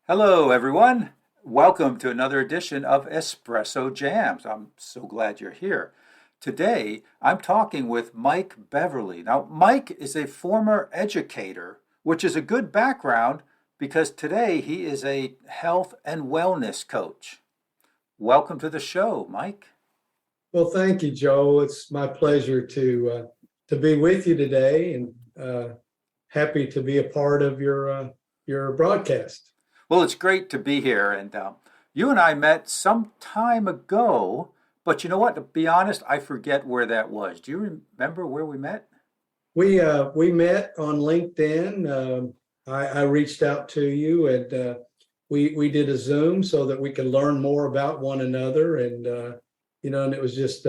Hello, everyone. Welcome to another edition of Espresso Jams. I'm so glad you're here. Today, I'm talking with Mike Beverly. Now, Mike is a former educator, which is a good background because today he is a health and wellness coach. Welcome to the show, Mike. Well, thank you, Joe. It's my pleasure to be with you today, and happy to be a part of your broadcast. Well, it's great to be here. And you and I met some time ago, but you know what? To be honest, I forget where that was. Do you remember where we met? We met on LinkedIn. I reached out to you, and we did a Zoom so that we could learn more about one another, and and it was just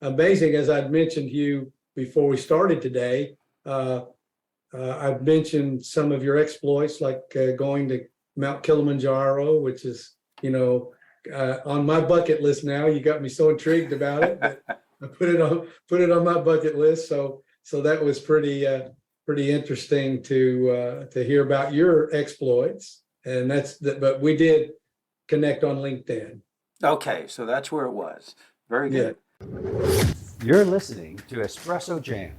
amazing. As I'd mentioned to you before we started today, I've mentioned some of your exploits, like going to Mount Kilimanjaro, which is, on my bucket list now. You got me so intrigued about it that I put it on my bucket list. So that was pretty interesting to hear about your exploits, and but we did connect on LinkedIn. Okay, so that's where it was. Very good. You're listening to Espresso Jams,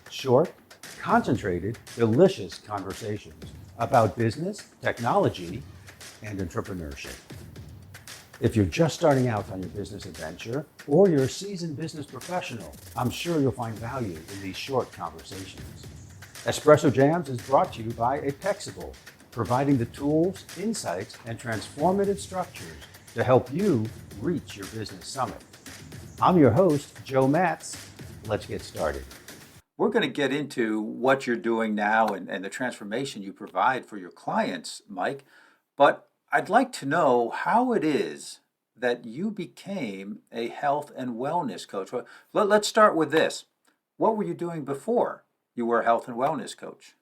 short, concentrated, delicious conversations about business, technology, and entrepreneurship. If you're just starting out on your business adventure or you're a seasoned business professional, I'm sure you'll find value in these short conversations. Espresso Jams is brought to you by 𝐒𝐞𝐸, providing the tools, insights, and transformative structures to help you reach your business summit. I'm your host, Joe Matz. Let's get started. We're going to get into what you're doing now and the transformation you provide for your clients, Mike. But I'd like to know how it is that you became a health and wellness coach. Well, let's start with this. What were you doing before you were a health and wellness coach?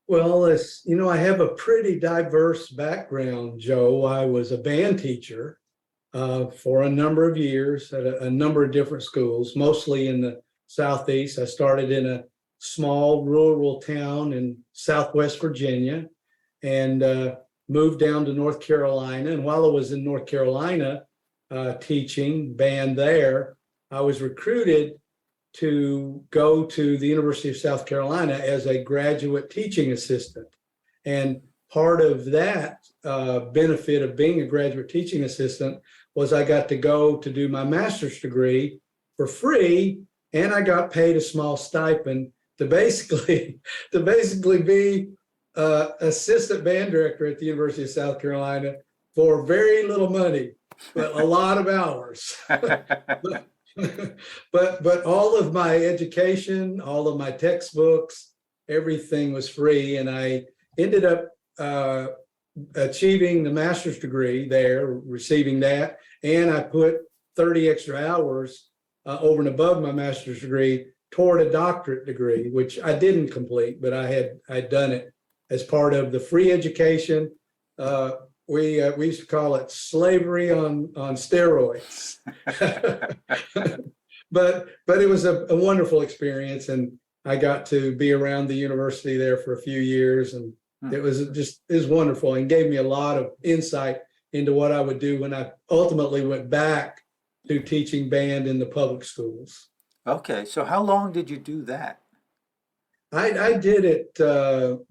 Well, I have a pretty diverse background, Joe. I was a band teacher for a number of years at a number of different schools, mostly in the Southeast. I started in a small rural town in Southwest Virginia and moved down to North Carolina. And while I was in North Carolina teaching band there, I was recruited to go to the University of South Carolina as a graduate teaching assistant. And part of that benefit of being a graduate teaching assistant was I got to go to do my master's degree for free, and I got paid a small stipend to basically be assistant band director at the University of South Carolina for very little money, but a lot of hours. but all of my education, all of my textbooks, everything was free, and I ended up achieving the master's degree there, receiving that, and I put 30 extra hours over and above my master's degree toward a doctorate degree, which I didn't complete, but I'd done it as part of the free education. We used to call it slavery on steroids. but it was a wonderful experience, and I got to be around the university there for a few years, and it was wonderful, and gave me a lot of insight into what I would do when I ultimately went back to teaching band in the public schools. Okay, so how long did you do that? I did it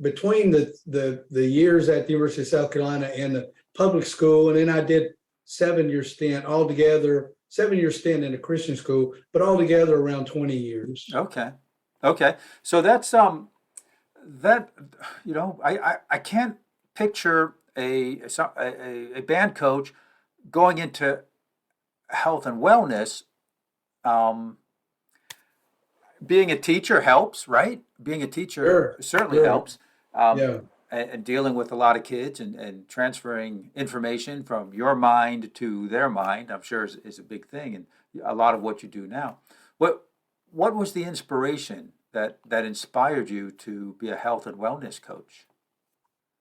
between the years at the University of South Carolina and the public school, and then I did 7-year stint altogether, 7-year stint in a Christian school, but altogether around 20 years. Okay. So that's I can't picture a band coach going into health and wellness. Being a teacher helps, right? Being a teacher certainly helps. And dealing with a lot of kids and transferring information from your mind to their mind, I'm sure is a big thing, and a lot of what you do now. What was the inspiration that inspired you to be a health and wellness coach?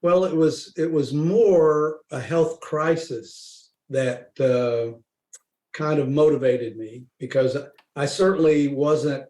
Well, it was more a health crisis that kind of motivated me, because I certainly wasn't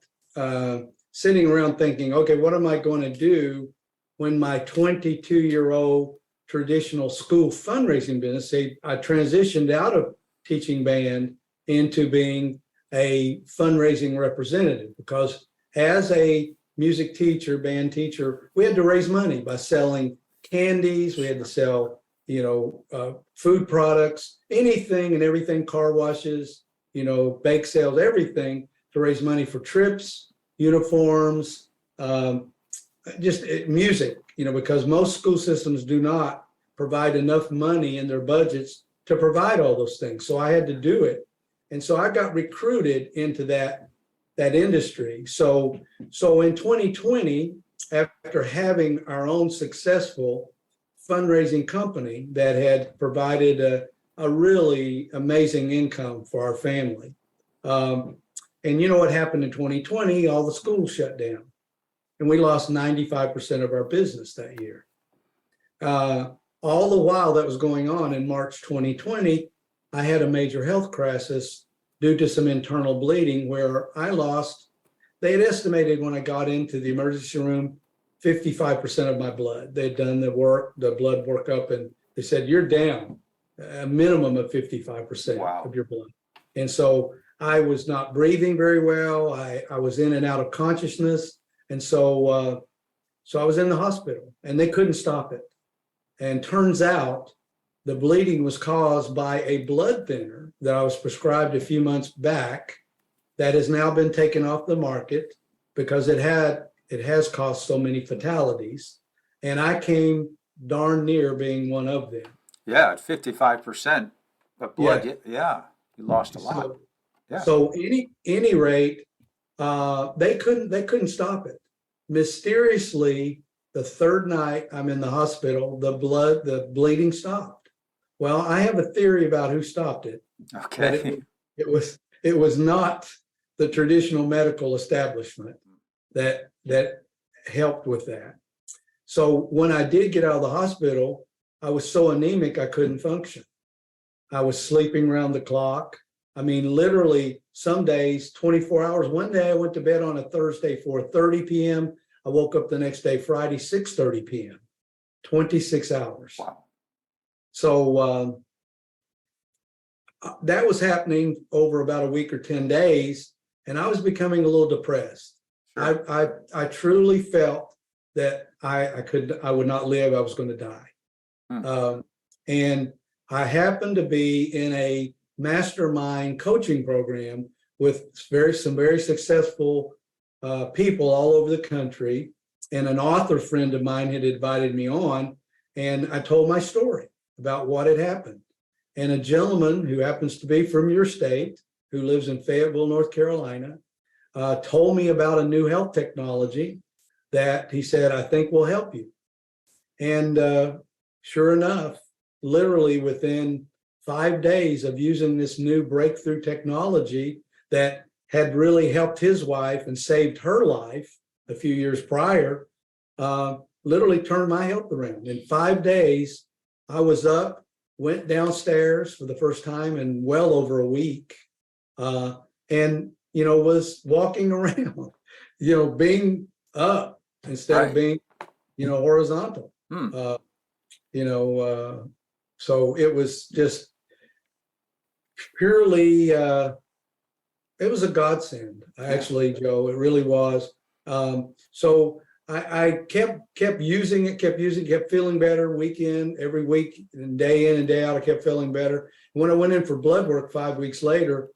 sitting around thinking, okay, what am I going to do when my 22-year-old traditional school fundraising business. I transitioned out of teaching band into being a fundraising representative, because as a music teacher, band teacher, we had to raise money by selling candies. We had to sell, food products, anything and everything, car washes, bake sales, everything, to raise money for trips, uniforms, just music, because most school systems do not provide enough money in their budgets to provide all those things. So I had to do it. And so I got recruited into that industry. So in 2020, after having our own successful fundraising company that had provided a really amazing income for our family. And you know what happened in 2020? All the schools shut down, and we lost 95% of our business that year. All the while that was going on, in March 2020, I had a major health crisis due to some internal bleeding where they had estimated when I got into the emergency room, 55% of my blood. They'd done the blood workup, and they said, you're down a minimum of 55% of your blood. And so I was not breathing very well. I was in and out of consciousness. And so I was in the hospital, and they couldn't stop it. And turns out the bleeding was caused by a blood thinner that I was prescribed a few months back that has now been taken off the market because it has caused so many fatalities. And I came darn near being one of them. Yeah, at 55% of blood. Yeah, you lost a lot. So any rate, they couldn't stop it. Mysteriously, the third night I'm in the hospital, the bleeding stopped. Well, I have a theory about who stopped it. Okay. It was not the traditional medical establishment that helped with that. So when I did get out of the hospital, I was so anemic I couldn't function. I was sleeping around the clock. I mean, literally some days, 24 hours. One day I went to bed on a Thursday, 4:30 p.m. I woke up the next day, Friday, 6:30 p.m., 26 hours. Wow. So that was happening over about a week or 10 days, and I was becoming a little depressed. Sure. I truly felt that I would not live. I was going to die. And I happened to be in a mastermind coaching program with some very successful people all over the country, and an author friend of mine had invited me on, and I told my story about what had happened. And a gentleman who happens to be from your state, who lives in Fayetteville, North Carolina, told me about a new health technology that he said, I think will help you. And sure enough, literally within 5 days of using this new breakthrough technology that had really helped his wife and saved her life a few years prior, literally turned my health around. In 5 days, I was up, went downstairs for the first time in well over a week, and, was walking around, being up instead of being, horizontal. So it was just purely, it was a godsend, actually, Joe. It really was. So I kept using it, kept feeling better every week, and day in and day out, I kept feeling better. When I went in for blood work 5 weeks later,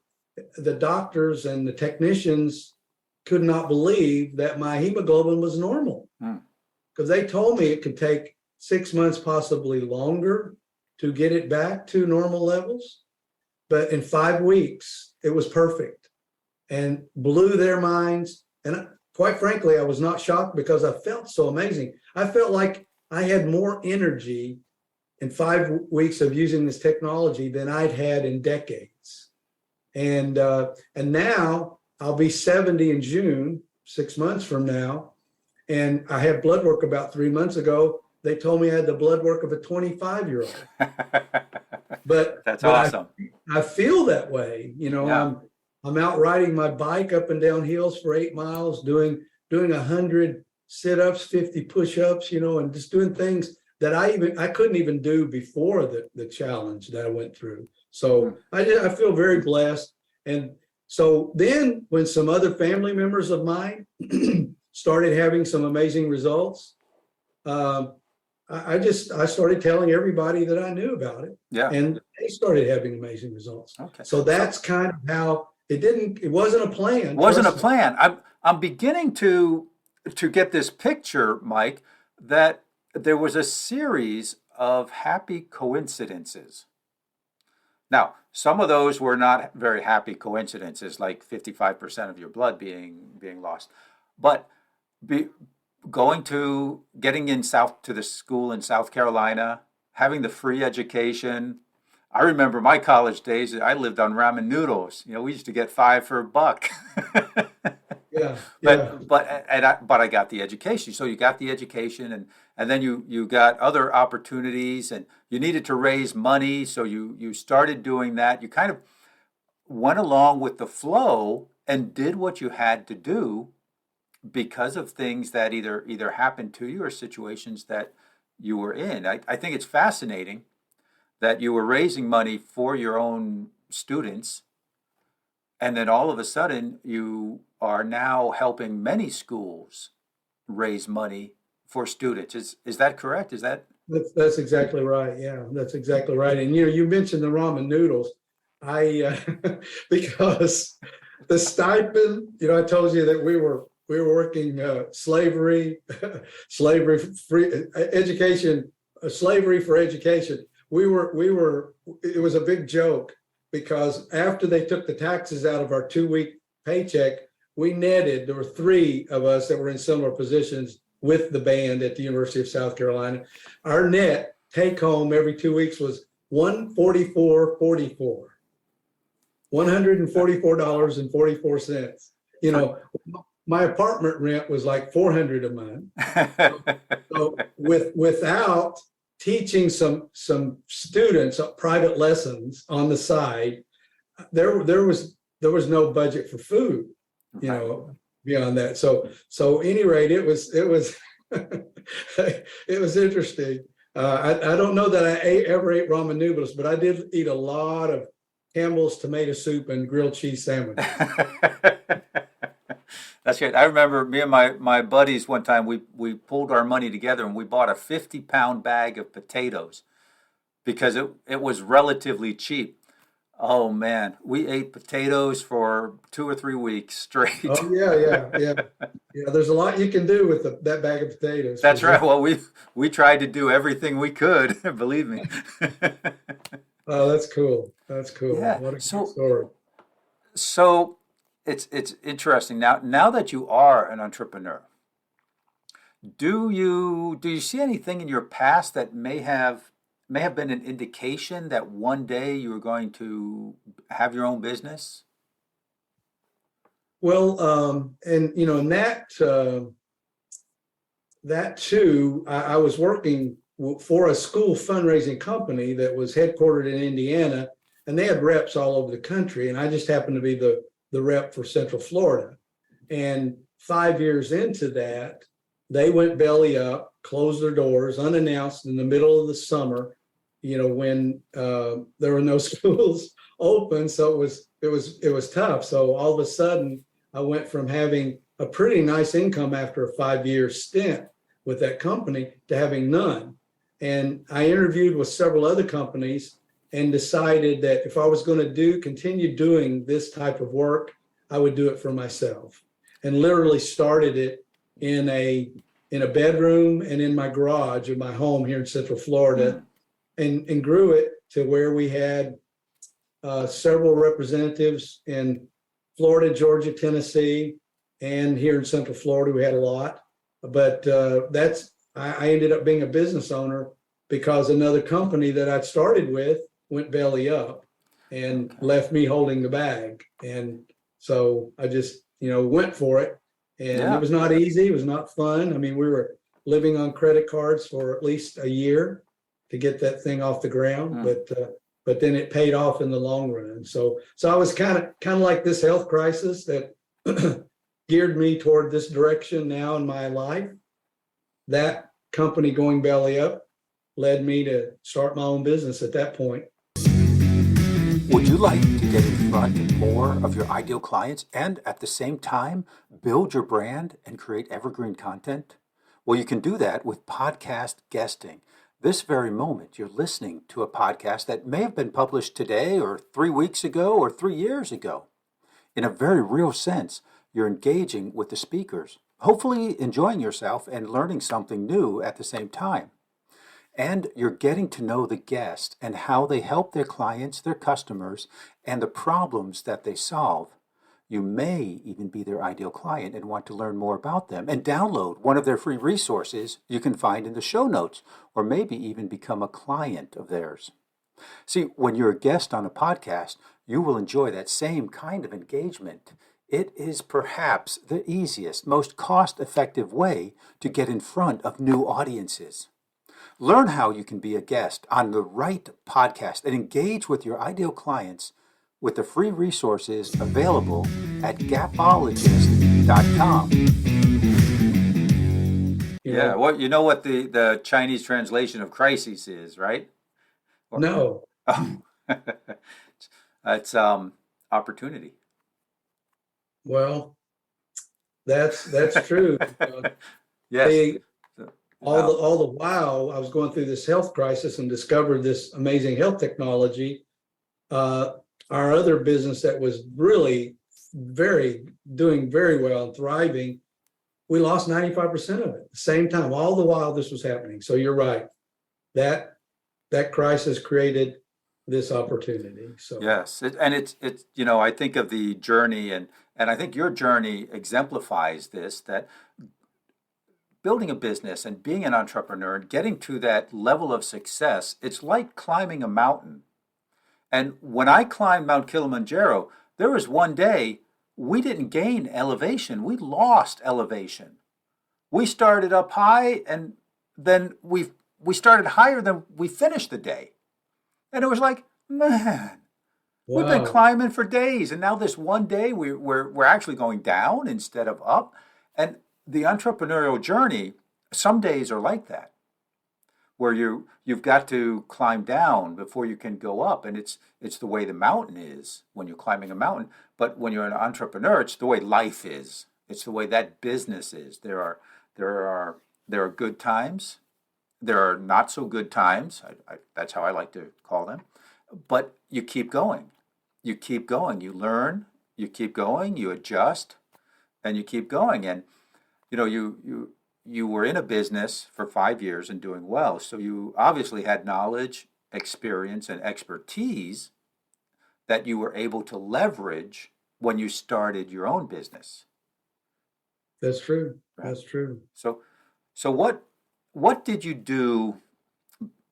the doctors and the technicians could not believe that my hemoglobin was normal, because they told me it could take 6 months, possibly longer, to get it back to normal levels. But in 5 weeks, it was perfect and blew their minds. And quite frankly, I was not shocked because I felt so amazing. I felt like I had more energy in 5 weeks of using this technology than I'd had in decades. And now I'll be 70 in June, 6 months from now. And I had blood work about 3 months ago. They told me I had the blood work of a 25-year-old. But that's awesome. I feel that way. I'm out riding my bike up and down hills for 8 miles, doing 100 sit-ups, 50 push-ups, and just doing things that I couldn't even do before the challenge that I went through. So I feel very blessed. And so then when some other family members of mine started having some amazing results, I started telling everybody that I knew about it. Yeah. And they started having amazing results. Okay. So that's kind of how it wasn't a plan. It wasn't a plan. I'm beginning to get this picture, Mike, that there was a series of happy coincidences. Now, some of those were not very happy coincidences, like 55% of your blood being lost. But getting to the school in South Carolina, having the free education. I remember my college days. I lived on ramen noodles. We used to get 5 for $1. Yeah. But I got the education. So you got the education, and then you got other opportunities, and you needed to raise money. So you started doing that. You kind of went along with the flow and did what you had to do because of things that either happened to you or situations that you were in. I think it's fascinating that you were raising money for your own students, and then all of a sudden you are now helping many schools raise money for students. Is that correct? That's exactly right. Yeah, that's exactly right. And you mentioned the ramen noodles. Because the stipend, I told you that we were working slavery free education, slavery for education. It was a big joke because after they took the taxes out of our 2-week paycheck, there were 3 of us that were in similar positions with the band at the University of South Carolina. Our net take home every 2 weeks was $144.44. $144.44. My apartment rent was like $400 a month. So without teaching some students private lessons on the side, there was no budget for food, beyond that. So any rate, it was it was interesting. I don't know that I ever ate ramen noodles, but I did eat a lot of Campbell's tomato soup and grilled cheese sandwiches. That's great. I remember me and my buddies one time, we pulled our money together and we bought a 50-pound bag of potatoes because it was relatively cheap. Oh man, we ate potatoes for 2 or 3 weeks straight. Oh yeah. There's a lot you can do with that bag of potatoes. That's right. Well, we tried to do everything we could. Believe me. Oh, that's cool. That's cool. Yeah. What a good story. So it's interesting now that you are an entrepreneur. Do you see anything in your past that may have been an indication that one day you were going to have your own business? Well, and in that too, I was working for a school fundraising company that was headquartered in Indiana, and they had reps all over the country, and I just happened to be the rep for Central Florida. And 5 years into that, they went belly up, closed their doors unannounced in the middle of the summer, when there were no schools open. So it was tough. So all of a sudden I went from having a pretty nice income after a 5-year stint with that company to having none. And I interviewed with several other companies and decided that if I was going to continue doing this type of work, I would do it for myself, and literally started it in a bedroom and in my garage of my home here in Central Florida, and grew it to where we had several representatives in Florida, Georgia, Tennessee, and here in Central Florida, we had a lot. But I ended up being a business owner because another company that I'd started with went belly up and left me holding the bag. And so I just, went for it. And it was not easy. It was not fun. I mean, we were living on credit cards for at least a year to get that thing off the ground. But then it paid off in the long run. So I was kind of like this health crisis that geared me toward this direction now in my life. That company going belly up led me to start my own business at that point. Would you like to get in front of more of your ideal clients and at the same time build your brand and create evergreen content? Well, you can do that with podcast guesting. This very moment, you're listening to a podcast that may have been published today or 3 weeks ago or 3 years ago. In a very real sense, you're engaging with the speakers, hopefully enjoying yourself and learning something new at the same time. And you're getting to know the guest and how they help their clients, their customers, and the problems that they solve. You may even be their ideal client and want to learn more about them and download one of their free resources you can find in the show notes, or maybe even become a client of theirs. See, when you're a guest on a podcast, you will enjoy that same kind of engagement. It is perhaps the easiest, most cost-effective way to get in front of new audiences. Learn how you can be a guest on the right podcast and engage with your ideal clients with the free resources available at gapologist.com. Yeah, well, you know what the Chinese translation of crisis is, right? No. It's opportunity. Well, that's true. Yes. All the while I was going through this health crisis and discovered this amazing health technology. Our other business that was really doing very well and thriving, we lost 95% of it at the same time, all the while this was happening. So you're right. That crisis created this opportunity. So yes, it's I think of the journey, and I think your journey exemplifies this, that building a business and being an entrepreneur and getting to that level of success, it's like climbing a mountain. And when I climbed Mount Kilimanjaro, there was one day we didn't gain elevation, we lost elevation. We started up high, and then we started higher than we finished the day. And it was like, man, wow. We've been climbing for days, and now this one day we're actually going down instead of up. And the entrepreneurial journey, some days are like that, where you've got to climb down before you can go up, and it's the way the mountain is when you're climbing a mountain. But when you're an entrepreneur, it's the way life is. It's the way that business is. There are good times, there are not so good times. That's how I like to call them. But you keep going. You keep going. You learn. You keep going. You adjust, and you keep going. And you were in a business for 5 years and doing well. So you obviously had knowledge, experience, and expertise that you were able to leverage when you started your own business. That's true. Right? That's true. So what did you do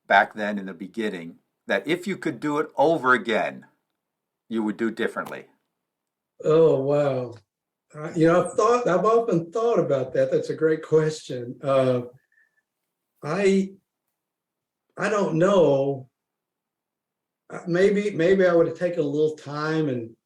back then in the beginning that if you could do it over again, you would do differently? Oh, wow. I've often thought about that. That's a great question. I don't know. Maybe I would have taken a little time and,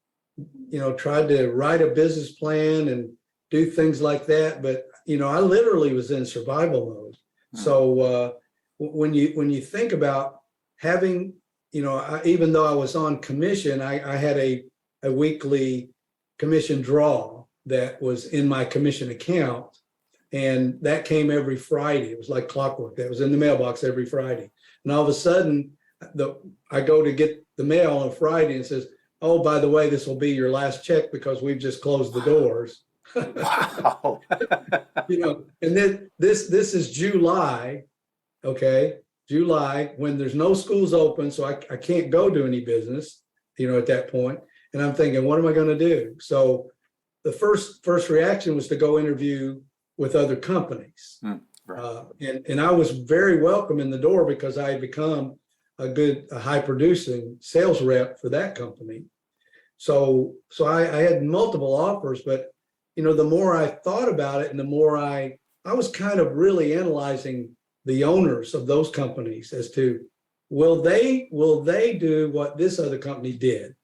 tried to write a business plan and do things like that. But, I literally was in survival mode. So when you think about having, even though I was on commission, I had a weekly commission draw that was in my commission account, and that came every Friday. It was like clockwork. That was in the mailbox every Friday. And all of a sudden, I go to get the mail on a Friday and it says, "Oh, by the way, this will be your last check because we've just closed the doors." Wow. And then this is July, okay? July, when there's no schools open, so I can't go do any business, at that point. And I'm thinking, what am I going to do? So the first reaction was to go interview with other companies. Right. And I was very welcome in the door because I had become a high producing sales rep for that company. So I had multiple offers, but the more I thought about it and the more I was kind of really analyzing the owners of those companies as to, will they do what this other company did?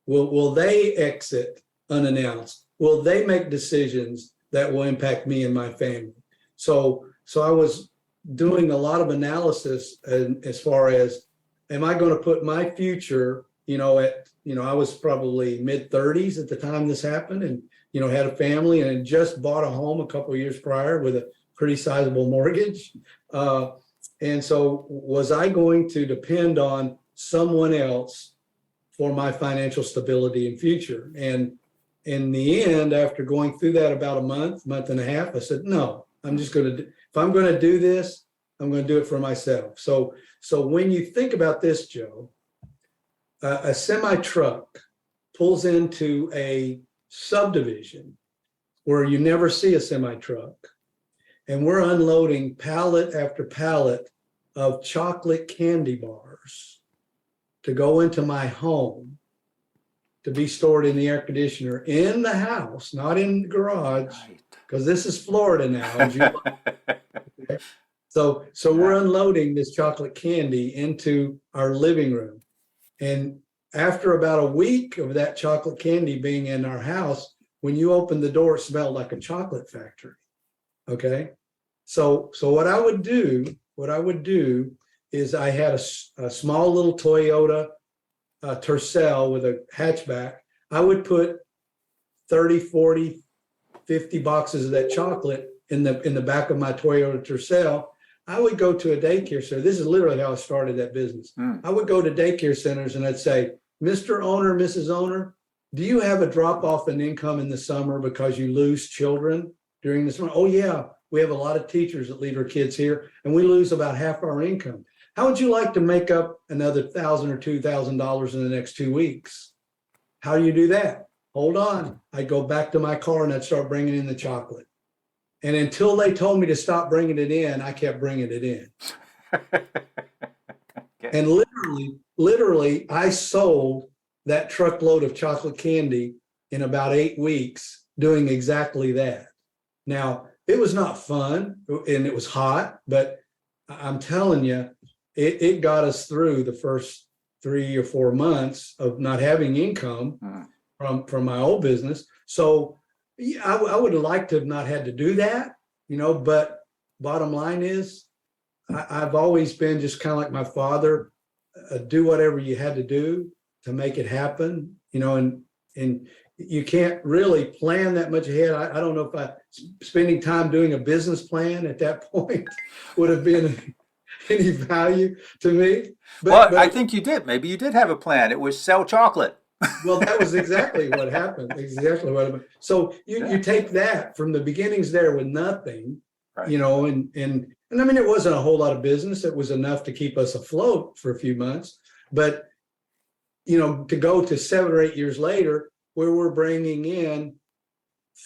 Will they exit unannounced? Will they make decisions that will impact me and my family? So I was doing a lot of analysis as far as, am I going to put my future, I was probably mid-30s at the time this happened, and, had a family and had just bought a home a couple of years prior with a pretty sizable mortgage. And so was I going to depend on someone else for my financial stability and future? And in the end, after going through that about a month and a half, I said, no, I'm just going to, if I'm going to do this, I'm going to do it for myself. So when you think about this, Joe, a semi truck pulls into a subdivision where you never see a semi truck, and we're unloading pallet after pallet of chocolate candy bars to go into my home to be stored in the air conditioner in the house, not in the garage, because this is Florida now. As you okay? So we're unloading this chocolate candy into our living room. And after about a week of that chocolate candy being in our house, when you open the door, it smelled like a chocolate factory. Okay. So what I would do is I had a small little Toyota Tercel with a hatchback. I would put 30, 40, 50 boxes of that chocolate in the back of my Toyota Tercel. I would go to a daycare center. This is literally how I started that business. I would go to daycare centers and I'd say, Mr. Owner, Mrs. Owner, do you have a drop off in income in the summer because you lose children during the summer? Oh yeah, we have a lot of teachers that leave our kids here and we lose about half our income. How would you like to make up another $1,000 or $2,000 in the next 2 weeks? How do you do that? Hold on. I'd go back to my car and I'd start bringing in the chocolate. And until they told me to stop bringing it in, I kept bringing it in. Okay. And literally, I sold that truckload of chocolate candy in about 8 weeks doing exactly that. Now, it was not fun and it was hot, but I'm telling you, it got us through the first 3 or 4 months of not having income from my old business. So yeah, I would have liked to have not had to do that, but bottom line is I've always been just kind of like my father, do whatever you had to do to make it happen, and you can't really plan that much ahead. I don't know if spending time doing a business plan at that point would have been any value to me. But I think you did. Maybe you did have a plan. It was sell chocolate. Well, that was exactly what happened. Exactly what happened. So you take that from the beginnings there with nothing, right. And I mean, it wasn't a whole lot of business. It was enough to keep us afloat for a few months. But, to go to 7 or 8 years later, where we're bringing in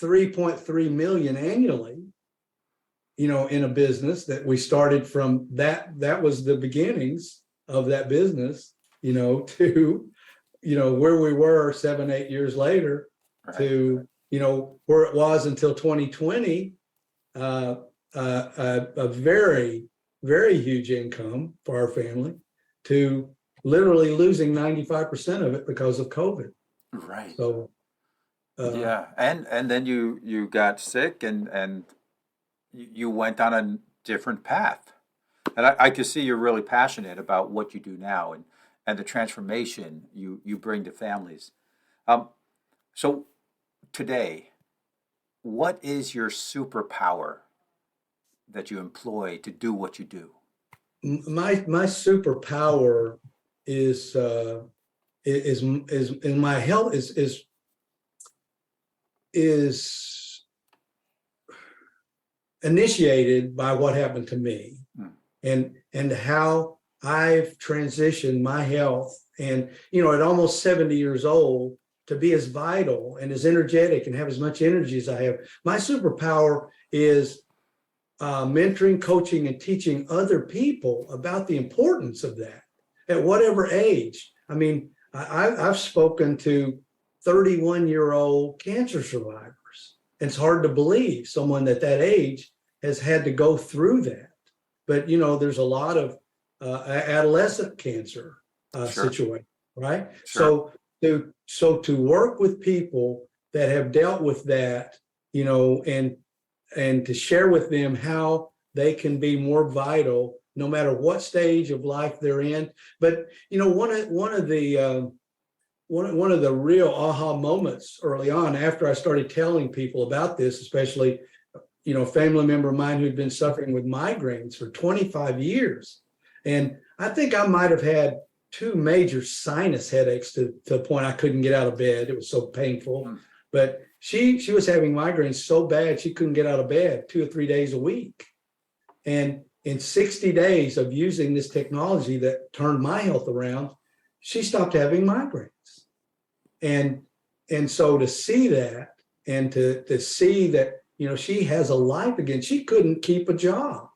3.3 million annually, in a business that we started from that was the beginnings of that business, to where we were 7, 8 years later, right. To, where it was until 2020, a very, very huge income for our family, to literally losing 95% of it because of COVID. Right. So, yeah. And then you got sick and you went on a different path. And I can see you're really passionate about what you do now and the transformation you bring to families. So today, what is your superpower that you employ to do what you do? My superpower is my health is initiated by what happened to me, and how I've transitioned my health, and at almost 70 years old, to be as vital and as energetic and have as much energy as I have. My superpower is mentoring, coaching, and teaching other people about the importance of that at whatever age. I mean, I've spoken to 31-year-old cancer survivors. It's hard to believe someone at that age has had to go through that. But, there's a lot of adolescent cancer situation, right? Sure. So to work with people that have dealt with that, and to share with them how they can be more vital no matter what stage of life they're in. But one of the real aha moments early on, after I started telling people about this, especially a family member of mine who'd been suffering with migraines for 25 years, and I think I might have had 2 major sinus headaches to the point I couldn't get out of bed. It was so painful. But she was having migraines so bad she couldn't get out of bed 2 or 3 days a week. And in 60 days of using this technology that turned my health around, she stopped having migraines. And so to see that, and to see that, she has a life again. She couldn't keep a job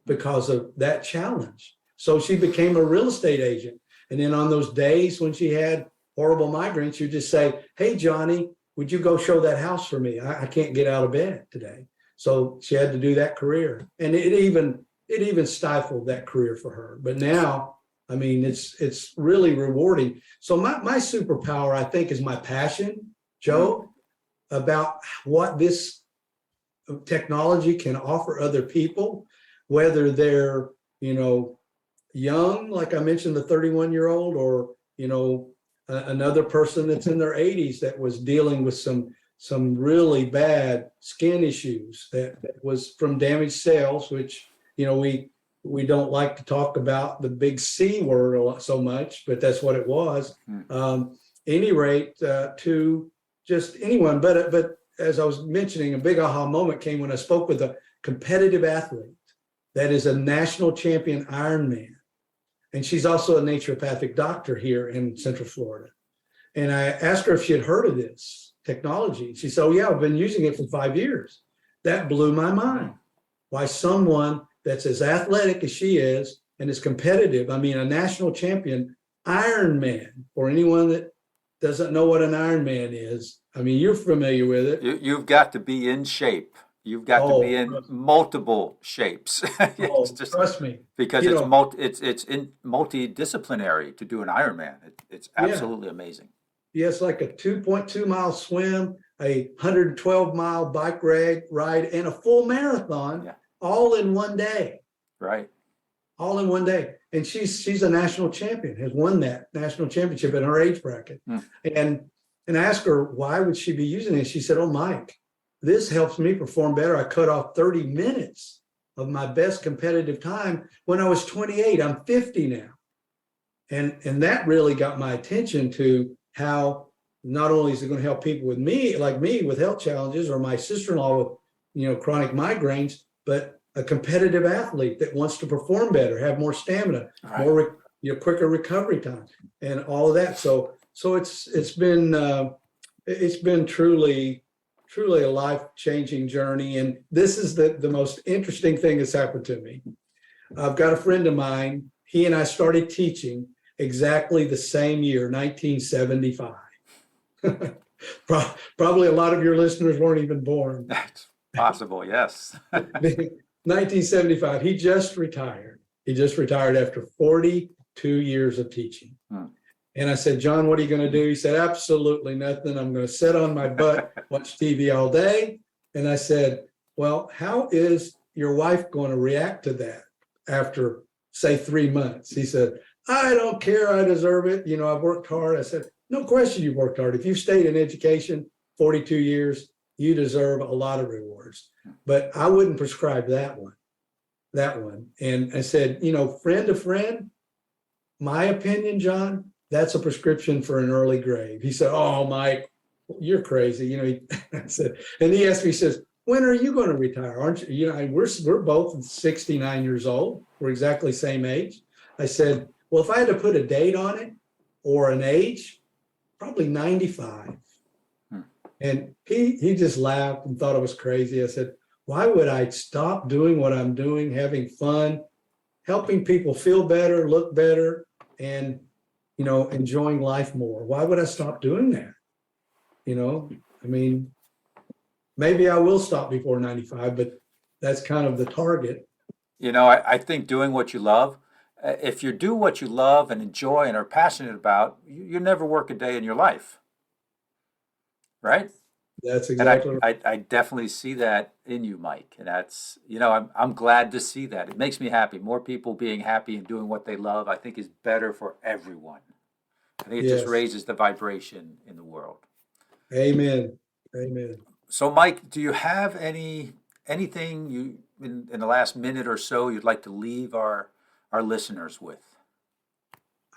because of that challenge. So she became a real estate agent. And then on those days when she had horrible migraines, she'd just say, "Hey, Johnny, would you go show that house for me? I can't get out of bed today." So she had to do that career. And it even stifled that career for her. But now, I mean, it's really rewarding. So my superpower, I think, is my passion, Joe, about what this technology can offer other people, whether they're, young, like I mentioned, the 31-year-old, or, another person that's in their 80s that was dealing with some really bad skin issues that was from damaged cells, which, we don't like to talk about the big C word so much, but that's what it was. Any rate, to just anyone. But as I was mentioning, a big aha moment came when I spoke with a competitive athlete that is a national champion Ironman. And she's also a naturopathic doctor here in Central Florida. And I asked her if she had heard of this technology. She said, "Oh, yeah, I've been using it for 5 years." That blew my mind. Why someone that's as athletic as she is and as competitive, I mean, a national champion Ironman, for anyone that doesn't know what an Ironman is, I mean, you're familiar with it. You've got to be in shape. You've got to be in multiple shapes. Trust me. Because it's in multidisciplinary to do an Ironman. It's absolutely amazing. Yes, like a 2.2 mile swim, a 112-mile bike ride, and a full marathon, all in one day. Right. All in one day. And she's a national champion, has won that national championship in her age bracket. And I asked her, why would she be using it? She said, "Oh, Mike, this helps me perform better. I cut off 30 minutes of my best competitive time when I was 28. I'm 50 now." And that really got my attention to how not only is it going to help people with me with health challenges, or my sister-in-law with, chronic migraines, but a competitive athlete that wants to perform better, have more stamina, more, quicker recovery time, and all of that. So it's been truly a life-changing journey. And this is the most interesting thing that's happened to me. I've got a friend of mine. He and I started teaching exactly the same year, 1975. Probably a lot of your listeners weren't even born. That's possible, yes. 1975. He just retired. He just retired after 42 years of teaching. And I said, "John, what are you going to do?" He said, "Absolutely nothing. I'm going to sit on my butt, watch TV all day." And I said, "Well, how is your wife going to react to that after, say, 3 months?" He said, "I don't care. I deserve it. I've worked hard." I said, "No question you've worked hard. If you've stayed in education 42 years, you deserve a lot of rewards. But I wouldn't prescribe that one. And I said, friend to friend, my opinion, John, that's a prescription for an early grave." He said, "Oh, Mike, you're crazy." I said, and he asked me, he says, "When are you going to retire? Aren't you?" We're both 69 years old. We're exactly same age. I said, "Well, if I had to put a date on it or an age, probably 95. And he just laughed and thought I was crazy. I said, "Why would I stop doing what I'm doing, having fun, helping people feel better, look better, and, enjoying life more? Why would I stop doing that?" I mean, maybe I will stop before 95, but that's kind of the target. I think doing what you love, if you do what you love and enjoy and are passionate about, you never work a day in your life. Right? That's And I, exactly right. I definitely see that in you, Mike. And that's, I'm glad to see that. It makes me happy. More people being happy and doing what they love, I think is better for everyone. I think it just Yes. raises the vibration in the world. Amen. Amen. So, Mike, do you have anything in the last minute or so you'd like to leave our listeners with?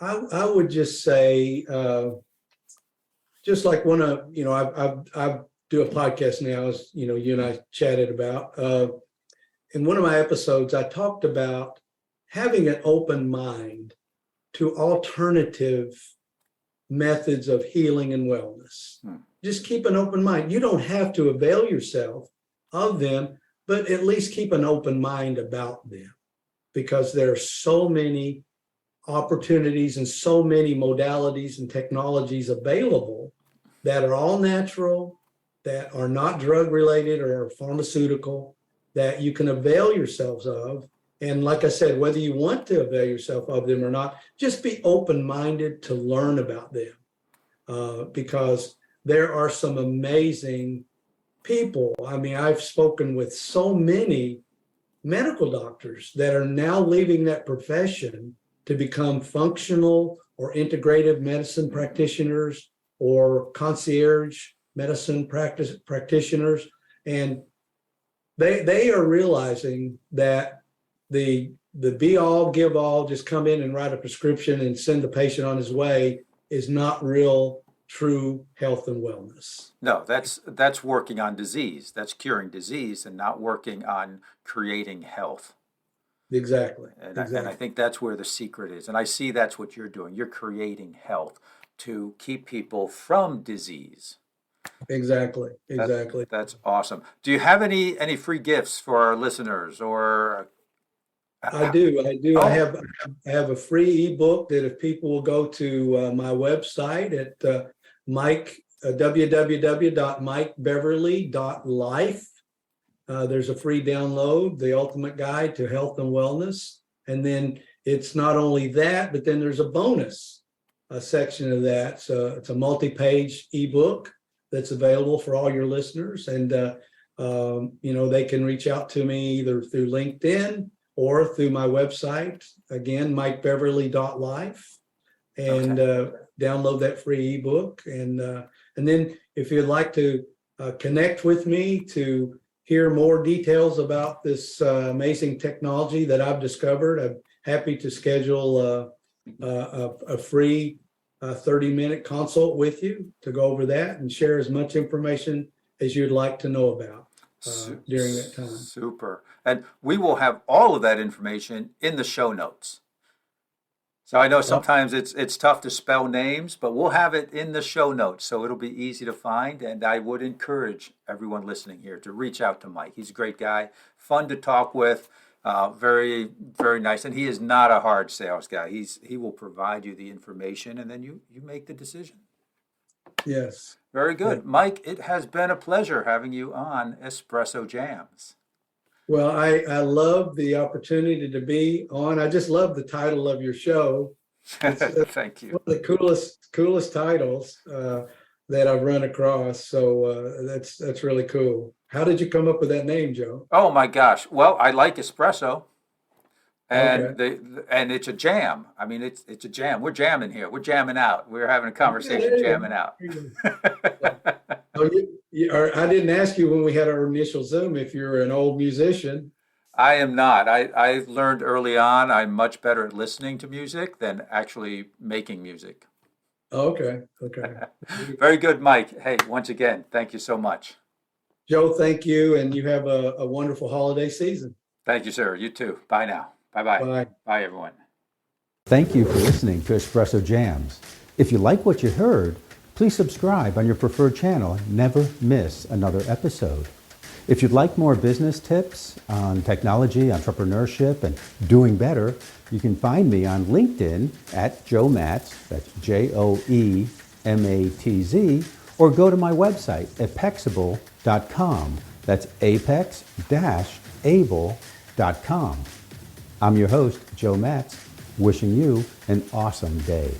I would just say, just like one of, I do a podcast now, as you and I chatted about. In one of my episodes, I talked about having an open mind to alternative methods of healing and wellness. Just keep an open mind. You don't have to avail yourself of them, but at least keep an open mind about them, because there are so many opportunities and so many modalities and technologies available that are all natural, that are not drug related or pharmaceutical, that you can avail yourselves of. And like I said, whether you want to avail yourself of them or not, just be open-minded to learn about them, because there are some amazing people. I mean, I've spoken with so many medical doctors that are now leaving that profession to become functional or integrative medicine practitioners or concierge medicine practitioners. And they are realizing that the be all, give all, just come in and write a prescription and send the patient on his way is not real, true health and wellness. No, that's working on disease. That's curing disease and not working on creating health. Exactly. And I think that's where the secret is. And I see that's what you're doing. You're creating health to keep people from disease. Exactly. That's awesome. Do you have any free gifts for our listeners or? I do. Oh. I have a free ebook that if people will go to my website at www.mikebeverly.life. There's a free download, The Ultimate Guide to Health and Wellness. And then it's not only that, but then there's a bonus section of that. So it's a multi-page ebook that's available for all your listeners. And, they can reach out to me either through LinkedIn or through my website, again, mikebeverly.life, and download that free ebook. And then if you'd like to connect with me to hear more details about this amazing technology that I've discovered, I'm happy to schedule a free 30-minute consult with you to go over that and share as much information as you'd like to know about during that time. Super. And we will have all of that information in the show notes. So I know sometimes it's tough to spell names, but we'll have it in the show notes, so it'll be easy to find. And I would encourage everyone listening here to reach out to Mike. He's a great guy, fun to talk with, very, very nice. And he is not a hard sales guy. He will provide you the information, and then you make the decision. Yes. Very good. Yeah. Mike, it has been a pleasure having you on Espresso Jams. Well, I love the opportunity to be on. I just love the title of your show. Thank you. One of the coolest titles that I've run across. So that's really cool. How did you come up with that name, Joe? Oh my gosh! Well, I like espresso, and and it's a jam. I mean, it's a jam. We're jamming here. We're jamming out. We're having a conversation, jamming out. I didn't ask you when we had our initial Zoom if you're an old musician. I am not. I learned early on I'm much better at listening to music than actually making music. Okay. Very good, Mike. Hey, once again, thank you so much. Joe, thank you, and you have a wonderful holiday season. Thank you, sir. You too. Bye now. Bye-bye. Bye. Bye, everyone. Thank you for listening to Espresso Jams. If you like what you heard, please subscribe on your preferred channel and never miss another episode. If you'd like more business tips on technology, entrepreneurship, and doing better, you can find me on LinkedIn at Joe Matz, that's JoeMatz, or go to my website, 𝐒𝐞𝐴ble.com, that's apex-able.com. I'm your host, Joe Matz, wishing you an awesome day.